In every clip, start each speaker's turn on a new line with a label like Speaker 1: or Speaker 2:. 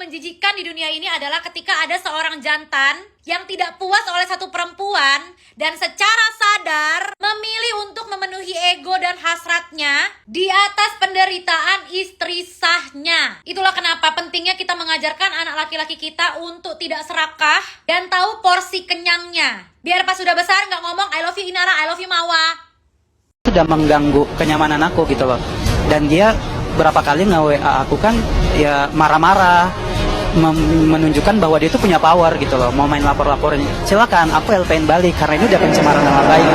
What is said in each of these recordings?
Speaker 1: menjijikkan di dunia ini adalah ketika ada seorang jantan yang tidak puas oleh satu perempuan dan secara sadar memilih untuk memenuhi ego dan hasratnya di atas penderitaan istri sahnya. Itulah kenapa pentingnya kita mengajarkan anak laki-laki kita untuk tidak serakah dan tahu porsi kenyangnya. Biar pas sudah besar nggak ngomong I love you Inara, I love you Mawa.
Speaker 2: Sudah mengganggu kenyamanan aku gitu loh. Dan dia berapa kali nge-WA aku kan ya marah-marah, menunjukkan bahwa dia itu punya power gitu loh. Mau main lapor-laporin, silakan, aku LPN balik karena ini udah pencemaran nama baik.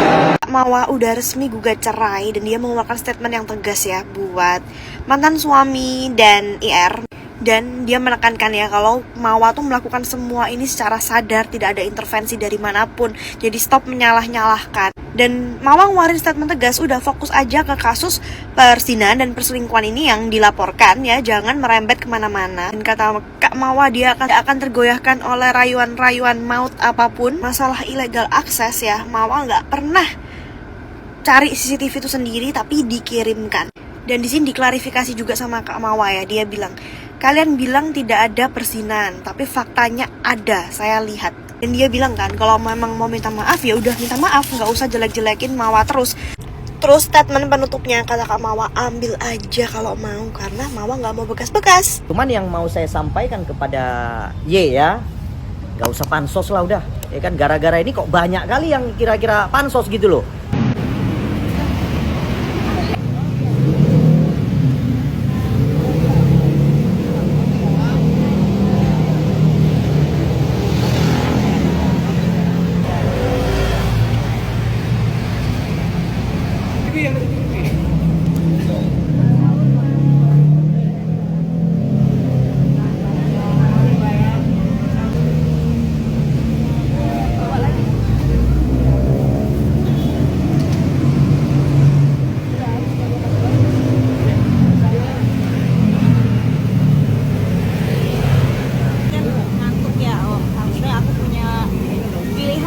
Speaker 3: Mawa udah resmi gugat cerai dan dia mengeluarkan statement yang tegas ya buat mantan suami dan IR. Dan dia menekankan ya kalau Mawa tuh melakukan semua ini secara sadar, tidak ada intervensi dari manapun. Jadi stop menyalah-nyalahkan. Dan Mawa ngeluarin statement tegas, udah fokus aja ke kasus perzinahan dan perselingkuhan ini yang dilaporkan ya, jangan merembet kemana-mana. Dan kata Kak Mawa, dia akan tergoyahkan oleh rayuan-rayuan maut apapun. Masalah illegal akses ya, Mawa nggak pernah cari CCTV itu sendiri tapi dikirimkan. Dan di sini diklarifikasi juga sama Kak Mawa ya, dia bilang kalian bilang tidak ada perzinahan, tapi faktanya ada, saya lihat. Dan dia bilang kan, kalau memang mau minta maaf ya udah minta maaf, nggak usah jelek-jelekin Mawa terus. Terus statement penutupnya kata Kak Mawa, ambil aja kalau mau, karena Mawa nggak mau bekas-bekas.
Speaker 4: Cuman yang mau saya sampaikan kepada Y ya, nggak usah pansos lah udah. Ya kan gara-gara ini kok banyak kali yang kira-kira pansos gitu loh.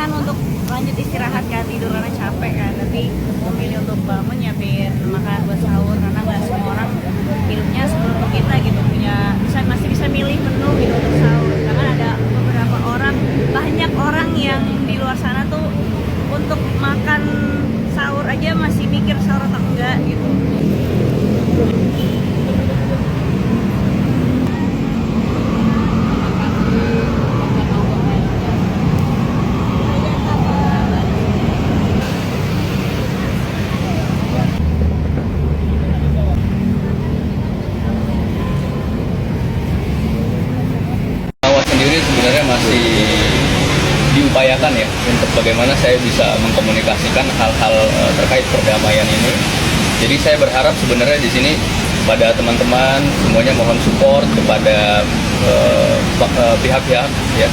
Speaker 5: Untuk lanjut istirahat kan, tidur karena capek kan, tapi memilih untuk bangun nyiapin makan buat sahur karena nggak semua orang hidupnya seperti kita gitu, masih bisa milih menu gitu untuk sahur. Karena ada beberapa orang, banyak orang yang di luar sana tuh untuk makan sahur aja masih mikir sahur atau enggak gitu.
Speaker 6: Sebenarnya masih diupayakan ya untuk bagaimana saya bisa mengkomunikasikan hal-hal terkait perdamaian ini. Jadi saya berharap sebenarnya di sini pada teman-teman semuanya mohon support kepada pihak-pihak ya,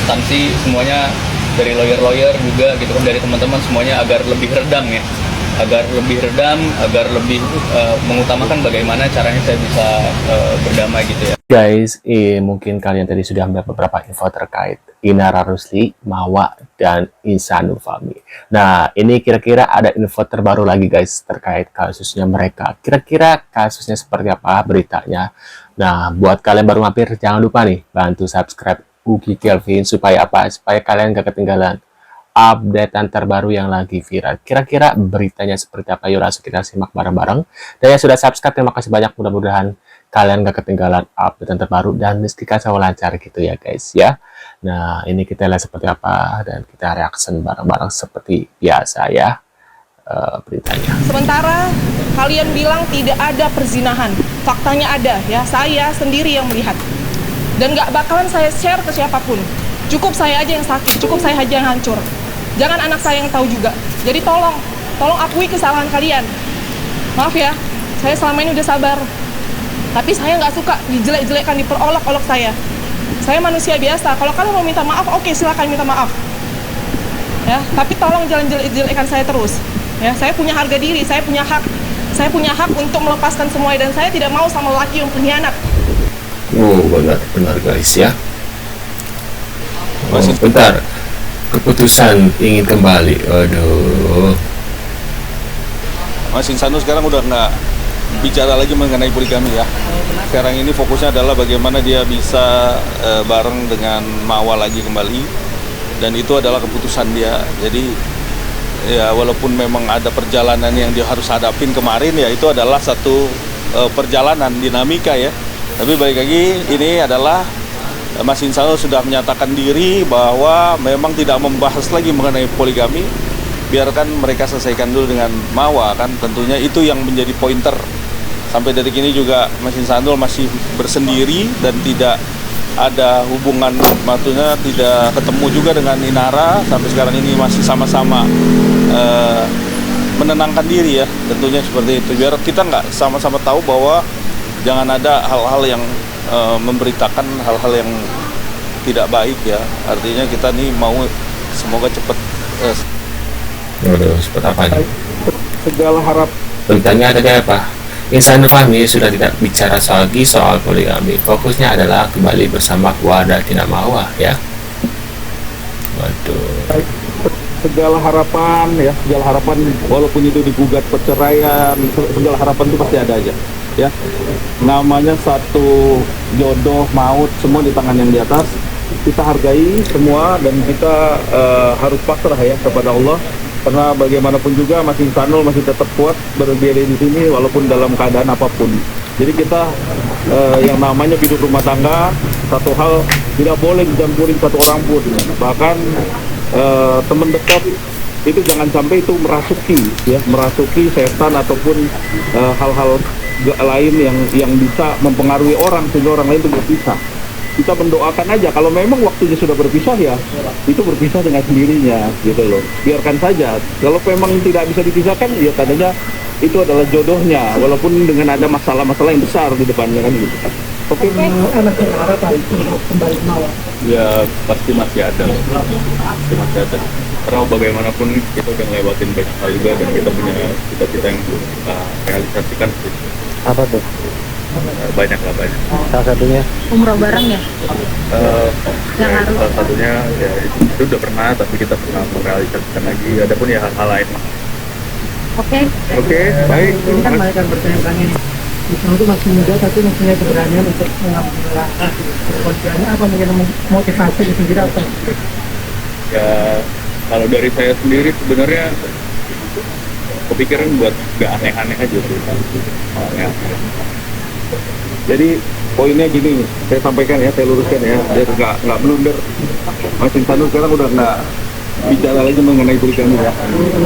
Speaker 6: instansi semuanya, dari lawyer-lawyer juga gitu kan, dari teman-teman semuanya agar lebih redam ya, agar lebih mengutamakan bagaimana caranya saya bisa berdamai gitu ya.
Speaker 7: Guys, mungkin kalian tadi sudah melihat beberapa info terkait Inara Rusli, Mawa, dan Insanul Fahmi. Nah, ini kira-kira ada info terbaru lagi guys terkait kasusnya mereka. Kira-kira kasusnya seperti apa beritanya? Nah, buat kalian baru mampir, jangan lupa nih bantu subscribe Uki Kelvin supaya apa? Supaya kalian gak ketinggalan updatean terbaru yang lagi viral. Kira-kira beritanya seperti apa? Yuk langsung kita simak bareng-bareng. Dan yang sudah subscribe, terima kasih banyak. Mudah-mudahan kalian gak ketinggalan updatean terbaru dan meskipun selalu lancar gitu ya guys ya. Nah, ini kita lihat seperti apa dan kita reaction bareng-bareng seperti biasa ya beritanya.
Speaker 8: Sementara kalian bilang tidak ada perzinahan, faktanya ada ya. Saya sendiri yang melihat dan gak bakalan saya share ke siapapun. Cukup saya aja yang sakit, cukup saya aja yang hancur. Jangan anak saya yang tahu juga. Jadi tolong akui kesalahan kalian. Maaf ya, saya selama ini udah sabar. Tapi saya nggak suka dijelek-jelekkan, diperolok-olok saya. Saya manusia biasa. Kalau kalian mau minta maaf, oke, silakan minta maaf. Ya, tapi tolong jangan jelek-jelekan saya terus. Ya, saya punya harga diri, saya punya hak. Saya punya hak untuk melepaskan semuanya dan saya tidak mau sama laki yang pengkhianat.
Speaker 7: Oh, benar guys ya. Oh, bentar. Keputusan ingin kembali. Aduh.
Speaker 9: Mas Insanul sekarang udah nggak bicara lagi mengenai poligami ya. Sekarang ini fokusnya adalah bagaimana dia bisa bareng dengan Mawa lagi kembali, dan itu adalah keputusan dia. Jadi ya walaupun memang ada perjalanan yang dia harus hadapin kemarin, ya itu adalah satu perjalanan dinamika ya. Tapi balik lagi, ini adalah Mas Insanul sudah menyatakan diri bahwa memang tidak membahas lagi mengenai poligami. Biarkan mereka selesaikan dulu dengan Mawa, kan tentunya itu yang menjadi pointer. Sampai detik ini juga Mas Insanul masih bersendiri dan tidak ada hubungan, maksudnya tidak ketemu juga dengan Inara. Sampai sekarang ini masih sama-sama menenangkan diri ya, tentunya seperti itu. Biar kita nggak sama-sama tahu bahwa jangan ada hal-hal yang memberitakan hal-hal yang tidak baik ya. Artinya kita nih mau semoga cepat.
Speaker 7: Waduh, seperti apa ini?
Speaker 9: Segala harap.
Speaker 7: Beritanya tadi apa? Insanul Fahmi sudah tidak bicara lagi soal poligami. Fokusnya adalah kembali bersama keluarga Tina Mawa ya. Waduh.
Speaker 9: Segala harapan ya, segala harapan walaupun itu digugat perceraian, segala harapan itu pasti ada aja ya. Namanya satu jodoh maut semua di tangan yang di atas. Kita hargai semua dan kita harus pasrah ya kepada Allah. Karena bagaimanapun juga Mas Insanul masih tetap kuat berdiri di sini walaupun dalam keadaan apapun. Jadi kita yang namanya hidup rumah tangga, satu hal tidak boleh dicampurin satu orang pun. Bahkan teman dekat itu jangan sampai itu merasuki setan ataupun hal-hal lain yang bisa mempengaruhi orang sehingga orang lain itu berpisah. Kita mendoakan aja, kalau memang waktunya sudah berpisah ya itu berpisah dengan sendirinya gitu loh, biarkan saja. Kalau memang tidak bisa dipisahkan ya tandanya itu adalah jodohnya, walaupun dengan ada masalah-masalah yang besar di depannya kan gitu. Oke, anaknya harapan kembali Mawa ya pasti masih ada, karena bagaimanapun kita udah ngelewatin banyak hal juga dan kita punya cita-cita yang belum kita realisasikan.
Speaker 4: Apa tuh?
Speaker 9: Banyak.
Speaker 4: Salah satunya
Speaker 5: Umroh bareng ya?
Speaker 9: Salah satunya ya itu udah pernah, tapi kita pernah merealisasikan lagi. Adapun ya hal-hal lain.
Speaker 5: Oke,
Speaker 9: baik.
Speaker 10: Ini kan mereka bertanya-tanya nih, Islam itu masih muda tapi mempunyai keberanian untuk mengambil pekerjaannya, apa mungkin motivasi itu sendiri apa?
Speaker 9: Ya kalau dari saya sendiri sebenarnya kepikiran buat gak aneh-aneh aja sih. Jadi poinnya gini, saya sampaikan ya, saya luruskan ya, biar nggak blunder. Mas Insanul sekarang udah nggak bicara lagi mengenai poligami ya.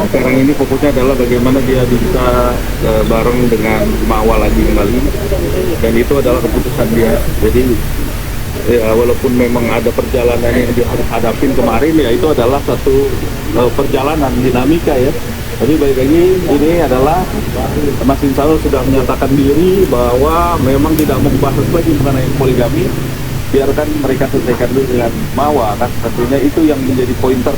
Speaker 9: Sekarang ini fokusnya adalah bagaimana dia bisa bareng dengan Mawa lagi kembali, dan itu adalah keputusan dia. Jadi ya walaupun memang ada perjalanan yang dia harus hadapin kemarin, ya itu adalah satu perjalanan dinamika ya. Tapi balik lagi, ini adalah Mas Insanul sudah menyatakan diri bahwa memang tidak membahas lagi mengenai poligami. Biarkan mereka selesaikan dulu dengan Mawa, kan tentunya itu yang menjadi pointer.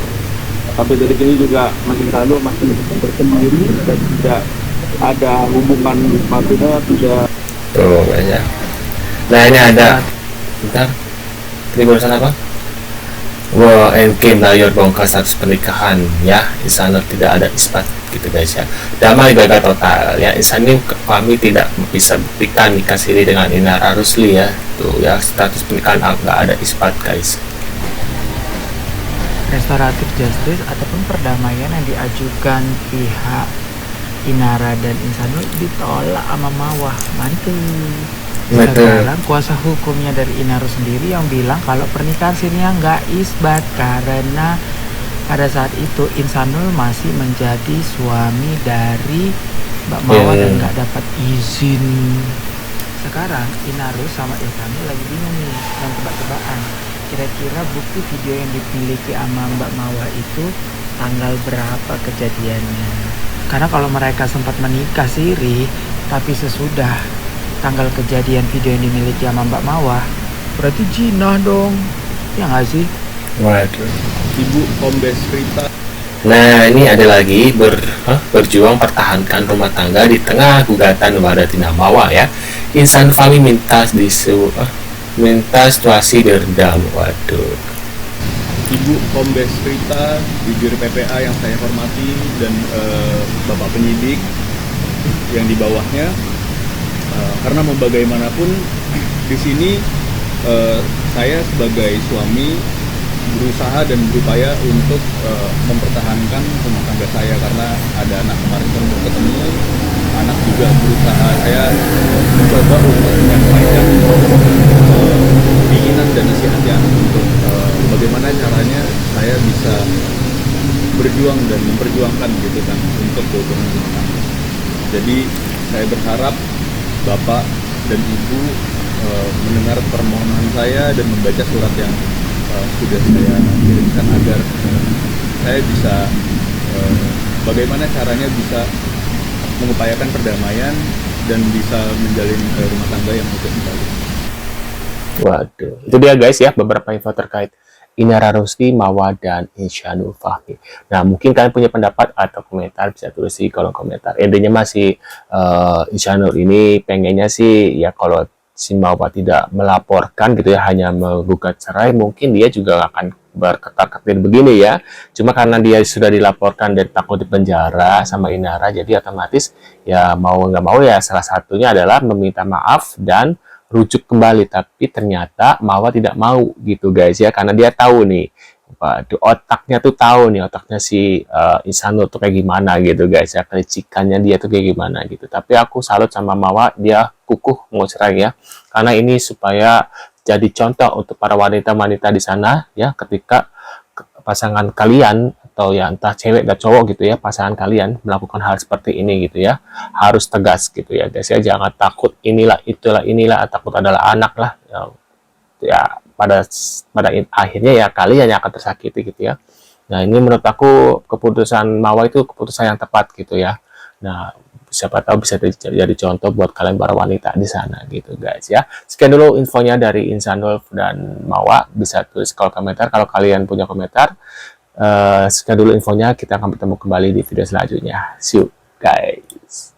Speaker 9: Sampai detik ini juga Mas Insanul masih bersendiri dan tidak ada hubungan, maksudnya tidak.
Speaker 7: Tuh banyak. Nah ini ada, bentar, ini barusan apa? Wow, Endgame layar bongkar status pernikahan ya. Insanul tidak ada isbat gitu guys ya. Damai gagal total ya. Insanul kami tidak bisa buktikan nikah siri dengan Inara Rusli ya. Tuh ya, status pernikahan nggak ada isbat guys.
Speaker 2: Restoratif justice ataupun perdamaian yang diajukan pihak Inara dan Insanul ditolak sama Mawa. Mantul. Sekarang kuasa hukumnya dari Inaru sendiri yang bilang kalau pernikahan sirinya nggak isbat karena pada saat itu Insanul masih menjadi suami dari Mbak Mawa dan nggak dapat izin. Sekarang Inaru sama Insanul lagi bingung nih dan tebak-tebakan. Kira-kira bukti video yang dimiliki sama Mbak Mawa itu tanggal berapa kejadiannya? Karena kalau mereka sempat menikah siri tapi sesudah tanggal kejadian video yang dimiliki sama Mbak Mawa, berarti jinah dong, ya nggak sih?
Speaker 7: Waduh.
Speaker 9: Ibu Kombes Rita.
Speaker 7: Nah ini ada lagi berjuang pertahankan rumah tangga di tengah gugatan kepada Tina Mawa ya. Insanul Fahmi minta situasi diredam. Waduh.
Speaker 9: Ibu Kombes Rita, jubir PPA yang saya hormati, dan Bapak penyidik yang di bawahnya,
Speaker 6: Karena mau bagaimanapun di sini saya sebagai suami berusaha dan berupaya untuk mempertahankan rumah tangga saya, karena ada anak kemarin kan belum ketemu, anak juga berusaha saya mencoba untuk menyampaikan keinginan dan nasihatnya untuk bagaimana caranya saya bisa berjuang dan memperjuangkan gitu kan untuk keutuhan rumah tangga. Jadi saya berharap Bapak dan Ibu mendengar permohonan saya dan membaca surat yang sudah saya kirimkan, agar saya bisa bagaimana caranya bisa mengupayakan perdamaian dan bisa menjalin rumah tangga yang utuh kembali.
Speaker 7: Waduh, itu dia guys ya beberapa info terkait Inara Rusli, Mawa, dan Ihsanul Fahmi. Nah, mungkin kalian punya pendapat atau komentar, bisa tulis di kolom komentar. Intinya masih Ihsanul ini pengennya sih ya kalau si Mawa tidak melaporkan gitu ya, hanya menggugat cerai, mungkin dia juga akan berketar-ketir begini ya. Cuma karena dia sudah dilaporkan dan takut dipenjara sama Inara, jadi otomatis ya mau nggak mau ya salah satunya adalah meminta maaf dan rujuk kembali. Tapi ternyata Mawa tidak mau gitu guys ya, karena dia tahu nih, waduh, otaknya tuh tahu nih, otaknya si Ihsanul tuh kayak gimana gitu guys ya, kelicikannya dia tuh kayak gimana gitu. Tapi aku salut sama Mawa, dia kukuh mau cerai ya, karena ini supaya jadi contoh untuk para wanita-wanita di sana ya, ketika pasangan kalian atau ya entah cewek dan cowok gitu ya, pasangan kalian melakukan hal seperti ini gitu ya, harus tegas gitu ya guys ya, jangan takut inilah inilah, takut adalah anak lah ya, pada akhirnya ya kalian yang akan tersakiti gitu ya. Nah, ini menurut aku keputusan Mawa itu keputusan yang tepat gitu ya. Nah, siapa tahu bisa jadi contoh buat kalian para wanita di sana gitu guys ya. Sekian dulu infonya dari Ihsanul dan Mawa, bisa tulis kolom komentar kalau kalian punya komentar. Sekian dulu infonya, kita akan bertemu kembali di video selanjutnya. See you guys.